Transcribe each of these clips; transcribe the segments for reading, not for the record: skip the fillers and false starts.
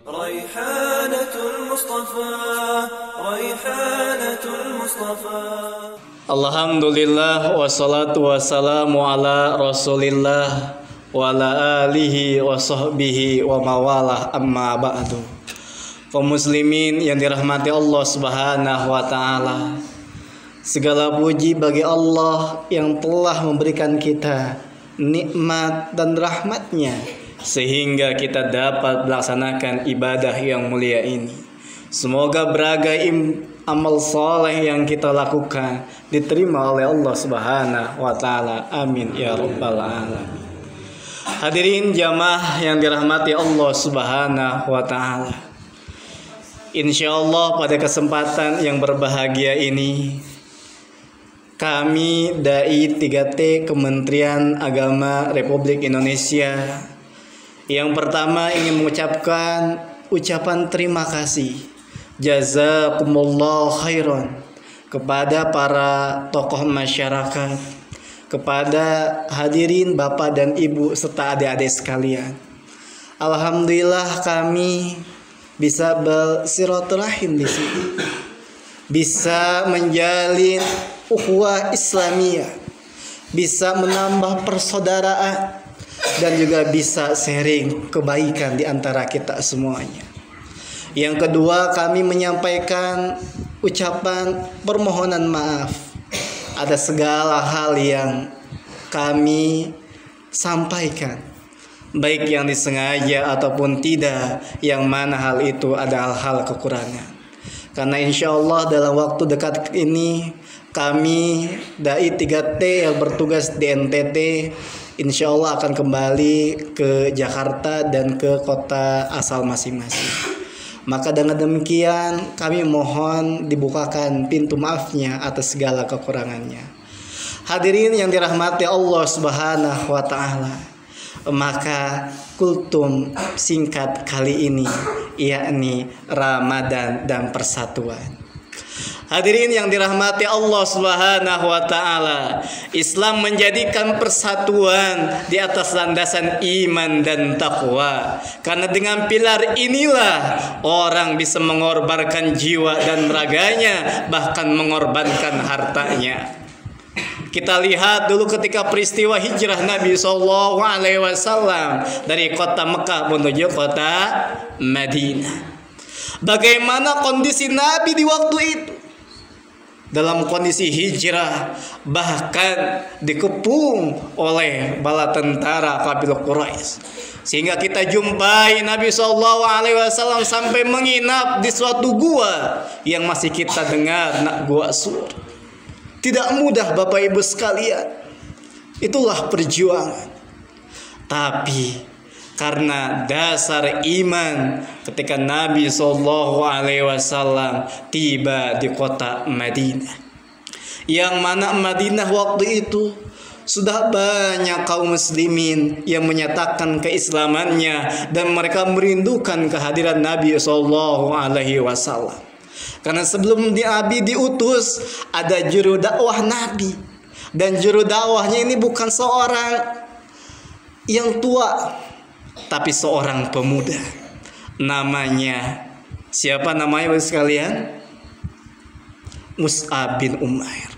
ريحانة المصطفى ريحانة المصطفى. Alhamdulillah wassalatu wassalamu ala Rasulillah wa ala alihi wa sahbihi wa mawalah, amma ba'du. Kaum muslimin yang dirahmati Allah Subhanahu wa taala, segala puji bagi Allah yang telah memberikan kita nikmat dan rahmatnya sehingga kita dapat melaksanakan ibadah yang mulia ini. Semoga beragam amal soleh yang kita lakukan diterima oleh Allah Subhanahu wa taala. Amin ya rabbal alamin. Hadirin jamaah yang dirahmati Allah Subhanahu wa taala. Insyaallah pada kesempatan yang berbahagia ini kami Dai 3T Kementerian Agama Republik Indonesia yang pertama ingin mengucapkan ucapan terima kasih, jazakumullah khairan, kepada para tokoh masyarakat, kepada hadirin Bapak dan Ibu serta adik-adik sekalian. Alhamdulillah kami bisa bersilaturahim di sini, bisa menjalin ukhuwah Islamiyah, bisa menambah persaudaraan, dan juga bisa sharing kebaikan di antara kita semuanya. Yang kedua, kami menyampaikan ucapan permohonan maaf. Ada segala hal yang kami sampaikan, baik yang disengaja ataupun tidak, yang mana hal itu ada hal-hal kekurangan. Karena insya Allah dalam waktu dekat ini kami Dai 3T yang bertugas di NTT insya Allah akan kembali ke Jakarta dan ke kota asal masing-masing. Maka dengan demikian kami mohon dibukakan pintu maafnya atas segala kekurangannya. Hadirin yang dirahmati Allah Subhanahu wa taala, maka kultum singkat kali ini yakni Ramadan dan persatuan. Hadirin yang dirahmati Allah Subhanahu wa taala, Islam menjadikan persatuan di atas landasan iman dan takwa. Karena dengan pilar inilah orang bisa mengorbankan jiwa dan raganya, bahkan mengorbankan hartanya. Kita lihat dulu ketika peristiwa hijrah Nabi SAW dari kota Mekah menuju kota Madinah. Bagaimana kondisi Nabi di waktu itu? Dalam kondisi hijrah, bahkan dikepung oleh bala tentara kabilah Quraisy, sehingga kita jumpai Nabi SAW sampai menginap di suatu gua yang masih kita dengar, gua Sur. Tidak mudah Bapak Ibu sekalian, itulah perjuangan. Tapi karena dasar iman, ketika Nabi SAW tiba di kota Madinah, yang mana Madinah waktu itu sudah banyak kaum muslimin yang menyatakan keislamannya dan mereka merindukan kehadiran Nabi SAW. Karena sebelum Nabi diutus ada juru dakwah Nabi, dan juru dakwahnya ini bukan seorang yang tua, tapi seorang pemuda. Namanya siapa namanya Bapak sekalian? Mus'ab bin Umair.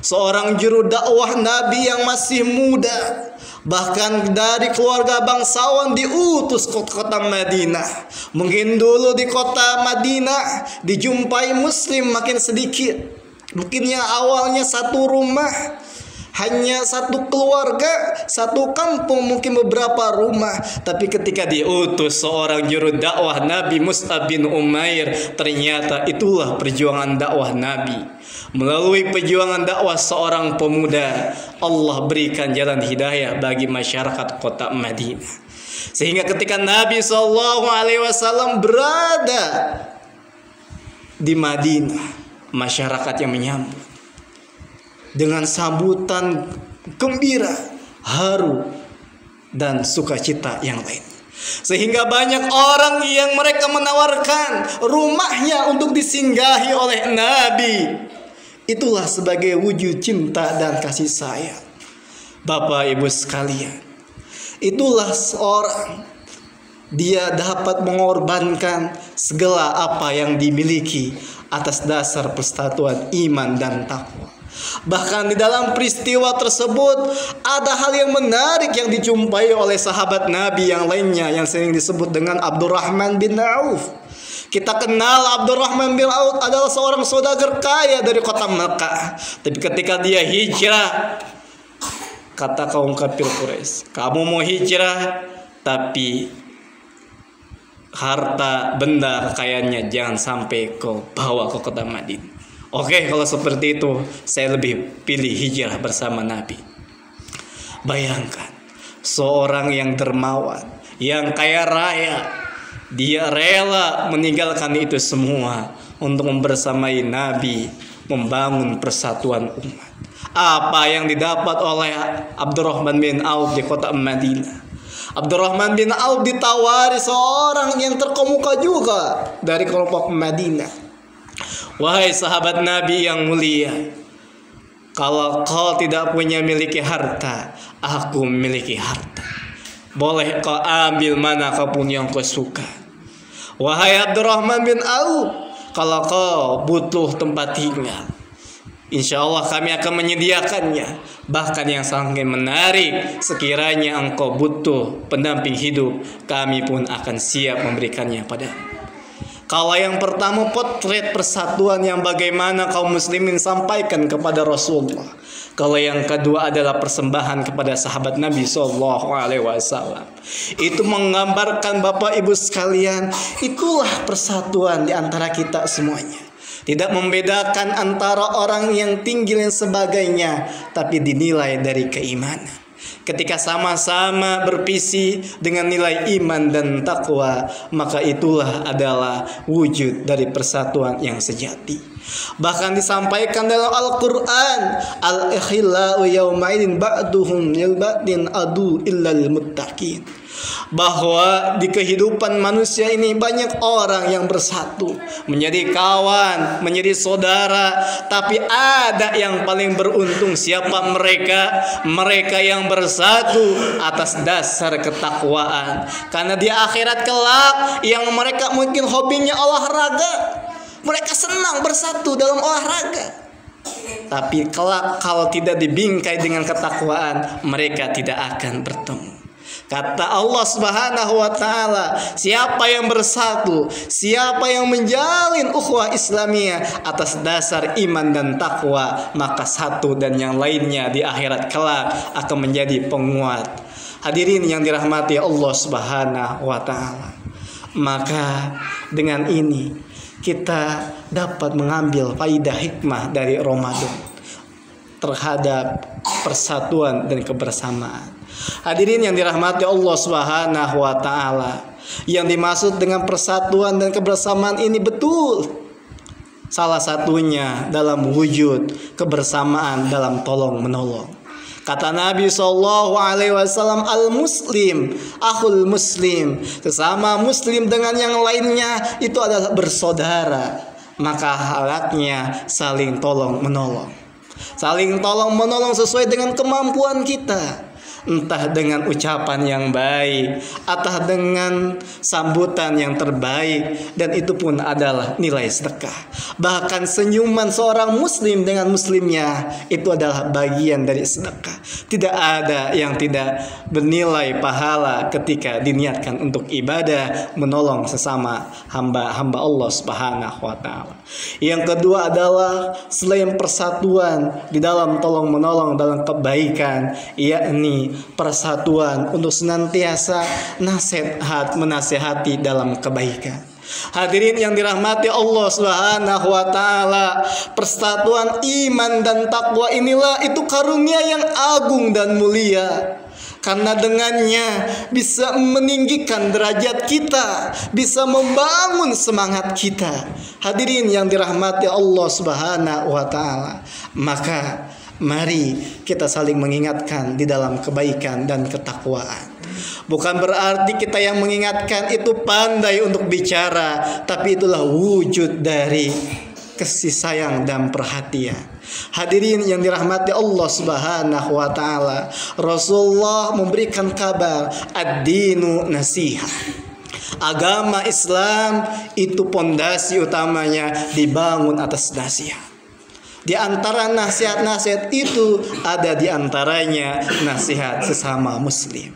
Seorang juru dakwah Nabi yang masih muda, bahkan dari keluarga bangsawan diutus ke kota Madinah. Mungkin dulu di kota Madinah dijumpai muslim makin sedikit. Mungkin yang awalnya satu rumah, hanya satu keluarga, satu kampung, mungkin beberapa rumah. Tapi ketika diutus seorang juru dakwah Nabi Mus'ab bin Umair, ternyata itulah perjuangan dakwah Nabi. Melalui perjuangan dakwah seorang pemuda, Allah berikan jalan hidayah bagi masyarakat kota Madinah. Sehingga ketika Nabi SAW berada di Madinah, masyarakat yang menyambut dengan sambutan gembira, haru, dan sukacita yang lain. Sehingga banyak orang yang mereka menawarkan rumahnya untuk disinggahi oleh Nabi. Itulah sebagai wujud cinta dan kasih sayang. Bapak Ibu sekalian, itulah seorang dia dapat mengorbankan segala apa yang dimiliki atas dasar persatuan iman dan takwa. Bahkan di dalam peristiwa tersebut ada hal yang menarik yang dijumpai oleh sahabat Nabi yang lainnya yang sering disebut dengan Abdurrahman bin Auf. Kita kenal Abdurrahman bin Auf adalah seorang saudagar kaya dari kota Mekah. Tapi ketika dia hijrah, kata kaum kafir Quraisy, kamu mau hijrah tapi harta benda kekayaannya jangan sampai kau bawa ke kota Madinah. Oke, kalau seperti itu saya lebih pilih hijrah bersama Nabi. Bayangkan seorang yang dermawan, yang kaya raya, dia rela meninggalkan itu semua untuk membersamai Nabi membangun persatuan umat. Apa yang didapat oleh Abdurrahman bin Auf di kota Madinah? Abdurrahman bin Auf ditawari seorang yang terkemuka juga dari kelompok Madinah. Wahai sahabat Nabi yang mulia, kalau kau tidak punya miliki harta, aku memiliki harta. Boleh kau ambil mana kau pun yang kau suka. Wahai Abdurrahman bin Auf, kalau kau butuh tempat tinggal, insya Allah kami akan menyediakannya. Bahkan yang sangat menarik, sekiranya engkau butuh pendamping hidup, kami pun akan siap memberikannya padamu. Kalau yang pertama potret persatuan yang bagaimana kaum muslimin sampaikan kepada Rasulullah. Kalau yang kedua adalah persembahan kepada sahabat Nabi SAW. Itu menggambarkan Bapak Ibu sekalian, itulah persatuan di antara kita semuanya. Tidak membedakan antara orang yang tinggi dan sebagainya, tapi dinilai dari keimanan. Ketika sama-sama bervisi dengan nilai iman dan takwa, maka itulah adalah wujud dari persatuan yang sejati. Bahkan disampaikan dalam Al-Quran, al-ikhillau yawma'idin ba'duhum lil ba'din adu illal muttaqin. Bahwa di kehidupan manusia ini banyak orang yang bersatu, menjadi kawan, menjadi saudara. Tapi ada yang paling beruntung. Siapa mereka? Mereka yang bersatu atas dasar ketakwaan. Karena di akhirat kelak, yang mereka mungkin hobinya olahraga, mereka senang bersatu dalam olahraga. Tapi kelak kalau tidak dibingkai dengan ketakwaan, mereka tidak akan bertemu. Kata Allah Subhanahu wa taala, siapa yang bersatu, siapa yang menjalin ukhuwah Islamiyah atas dasar iman dan takwa, maka satu dan yang lainnya di akhirat kelak akan menjadi penguat. Hadirin yang dirahmati Allah Subhanahu wa taala. Maka dengan ini kita dapat mengambil faidah hikmah dari Ramadan terhadap persatuan dan kebersamaan. Hadirin yang dirahmati Allah Subhanahu wa taala, yang dimaksud dengan persatuan dan kebersamaan ini betul. Salah satunya dalam wujud kebersamaan dalam tolong menolong. Kata Nabi SAW, al-muslim akhul muslim, sesama muslim dengan yang lainnya itu adalah bersaudara. Maka halaknya saling tolong menolong. Saling tolong menolong sesuai dengan kemampuan kita. Entah dengan ucapan yang baik, atau dengan sambutan yang terbaik, dan itu pun adalah nilai sedekah. Bahkan senyuman seorang muslim dengan muslimnya itu adalah bagian dari sedekah. Tidak ada yang tidak bernilai pahala ketika diniatkan untuk ibadah menolong sesama hamba-hamba Allah Subhanahu wa taala. Yang kedua adalah selain persatuan di dalam tolong menolong dalam kebaikan, yakni persatuan untuk senantiasa nasihat menasihati dalam kebaikan. Hadirin yang dirahmati Allah Subhanahu wa taala, persatuan iman dan takwa inilah itu karunia yang agung dan mulia. Karena dengannya bisa meninggikan derajat kita, bisa membangun semangat kita. Hadirin yang dirahmati Allah Subhanahu wa taala, maka mari kita saling mengingatkan di dalam kebaikan dan ketakwaan. Bukan berarti kita yang mengingatkan itu pandai untuk bicara, tapi itulah wujud dari kasih sayang dan perhatian. Hadirin yang dirahmati Allah Subhanahu wa taala, Rasulullah memberikan kabar ad-dinu nasiha. Agama Islam itu pondasi utamanya dibangun atas nasihat. Di antara nasihat-nasihat itu ada di antaranya nasihat sesama muslim.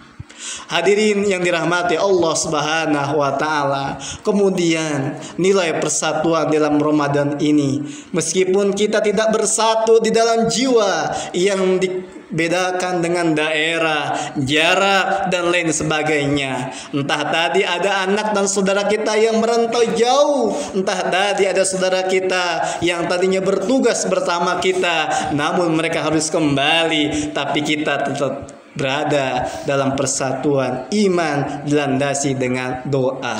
Hadirin yang dirahmati Allah Subhanahu wa taala. Kemudian nilai persatuan dalam Ramadan ini, meskipun kita tidak bersatu di dalam jiwa yang dibedakan dengan daerah, jarak dan lain sebagainya. Entah tadi ada anak dan saudara kita yang merantau jauh, entah tadi ada saudara kita yang tadinya bertugas bersama kita, namun mereka harus kembali, tapi kita tetap berada dalam persatuan iman dilandasi dengan doa.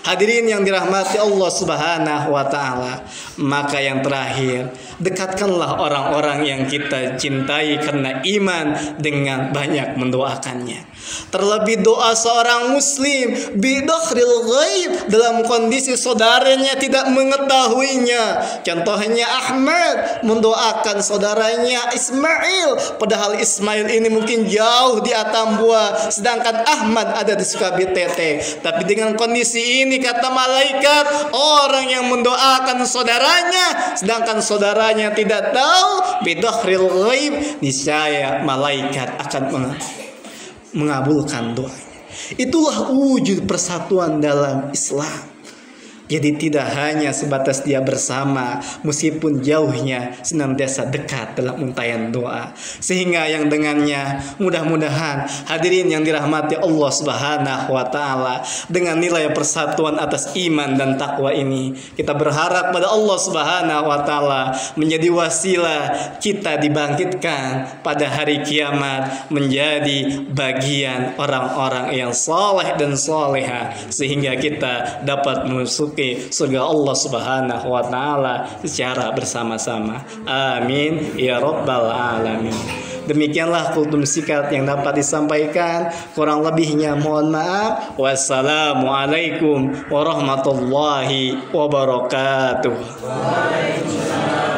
Hadirin yang dirahmati Allah Subhanahu wa taala, maka yang terakhir, dekatkanlah orang-orang yang kita cintai karena iman dengan banyak mendoakannya. Terlebih doa seorang muslim bidakhril ghaib dalam kondisi saudaranya tidak mengetahuinya. Contohnya Ahmad mendoakan saudaranya Ismail, padahal Ismail ini mungkin jauh di Atambua, sedangkan Ahmad ada di Sukabitete. Tapi dengan kondisi ini kata malaikat, orang yang mendoakan saudaranya sedangkan saudaranya tidak tahu, bidakhril ghaib, niscaya malaikat akan mengabulkan doanya. Itulah wujud persatuan dalam Islam. Jadi tidak hanya sebatas dia bersama, meskipun jauhnya senantiasa dekat dalam untayan doa. Sehingga yang dengannya mudah-mudahan hadirin yang dirahmati Allah Subhanahu wa taala, dengan nilai persatuan atas iman dan takwa ini, kita berharap pada Allah Subhanahu wa taala menjadi wasilah kita dibangkitkan pada hari kiamat menjadi bagian orang-orang yang saleh dan salehah, sehingga kita dapat masuk surga Allah Subhanahu wa taala secara bersama-sama. Amin ya rabbal alamin. Demikianlah kultum sikat yang dapat disampaikan. Kurang lebihnya mohon maaf. Wassalamualaikum warahmatullahi wabarakatuh. Waalaikumsalam.